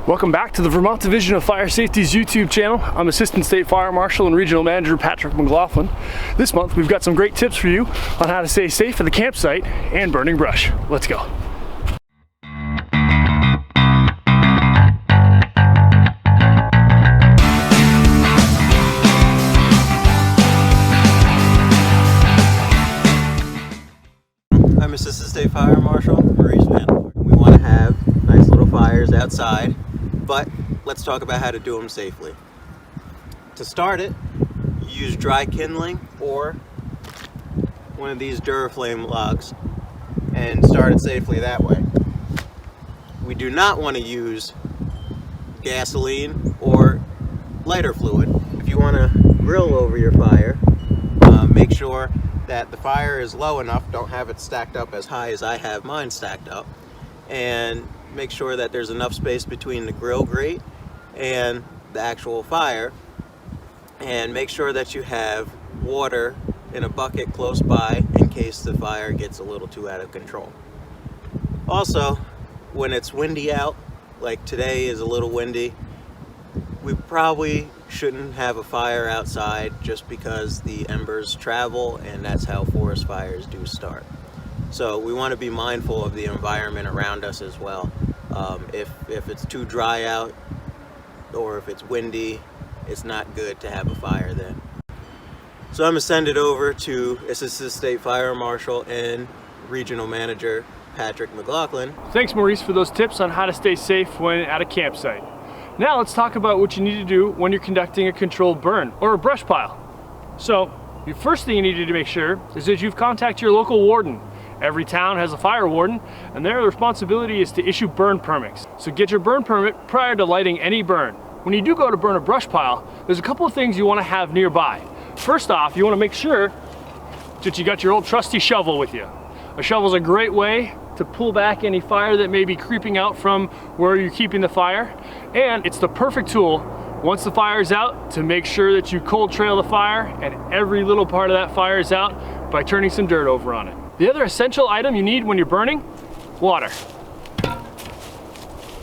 Welcome back to the Vermont Division of Fire Safety's YouTube channel. I'm Assistant State Fire Marshal and Regional Manager Patrick McLaughlin. This month we've got some great tips for you on how to stay safe at the campsite and burning brush. Let's go. I'm Assistant State Fire Marshal Maurice Van. We want to have nice little fires outside, but let's talk about how to do them safely. To start it, use dry kindling or one of these Duraflame logs and start it safely that way. We do not want to use gasoline or lighter fluid. If you want to grill over your fire, make sure that the fire is low enough, don't have it stacked up as high as I have mine stacked up, and make sure that there's enough space between the grill grate and the actual fire, and make sure that you have water in a bucket close by in case the fire gets a little too out of control. Also, when it's windy out, like today is a little windy, we probably shouldn't have a fire outside just because the embers travel, and that's how forest fires do start. So we want to be mindful of the environment around us as well. If it's too dry out or if it's windy, it's not good to have a fire then. So I'm going to send it over to Assistant State Fire Marshal and Regional Manager Patrick McLaughlin. Thanks, Maurice, for those tips on how to stay safe when at a campsite. Now let's talk about what you need to do when you're conducting a controlled burn or a brush pile. So the first thing you need to make sure is that you've contacted your local warden. Every town has a fire warden, and their responsibility is to issue burn permits. So get your burn permit prior to lighting any burn. When you do go to burn a brush pile, there's a couple of things you want to have nearby. First off, you want to make sure that you got your old trusty shovel with you. A shovel is a great way to pull back any fire that may be creeping out from where you're keeping the fire, and it's the perfect tool once the fire is out to make sure that you cold trail the fire and every little part of that fire is out by turning some dirt over on it. The other essential item you need when you're burning, water.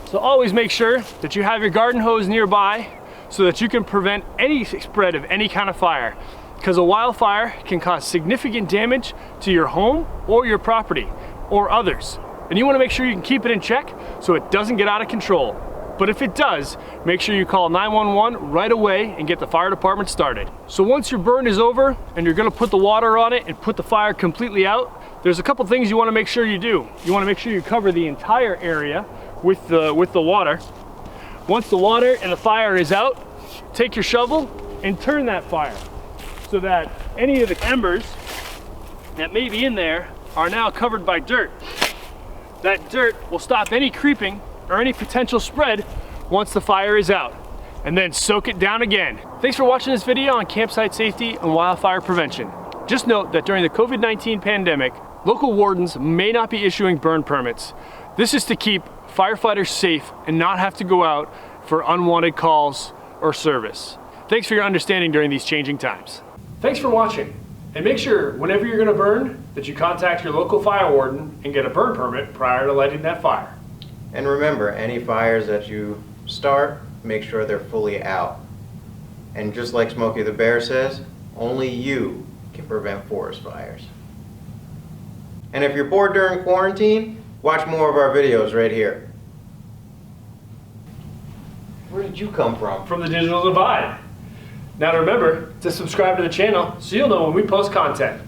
So always make sure that you have your garden hose nearby so that you can prevent any spread of any kind of fire, because a wildfire can cause significant damage to your home or your property or others. And you want to make sure you can keep it in check so it doesn't get out of control. But if it does, make sure you call 911 right away and get the fire department started. So once your burn is over and you're going to put the water on it and put the fire completely out, there's a couple things you want to make sure you do. You want to make sure you cover the entire area with the water. Once the water and the fire is out, take your shovel and turn that fire so that any of the embers that may be in there are now covered by dirt. That dirt will stop any creeping or any potential spread once the fire is out, and then soak it down again. Thanks for watching this video on campsite safety and wildfire prevention. Just note that during the COVID-19 pandemic, local wardens may not be issuing burn permits. This is to keep firefighters safe and not have to go out for unwanted calls or service. Thanks for your understanding during these changing times. Thanks for watching. And make sure, whenever you're going to burn, that you contact your local fire warden and get a burn permit prior to lighting that fire. And remember, any fires that you start, make sure they're fully out. And just like Smokey the Bear says, only you can prevent forest fires. And if you're bored during quarantine, watch more of our videos right here. Where did you come from? From the Digital Divide. Now remember to subscribe to the channel so you'll know when we post content.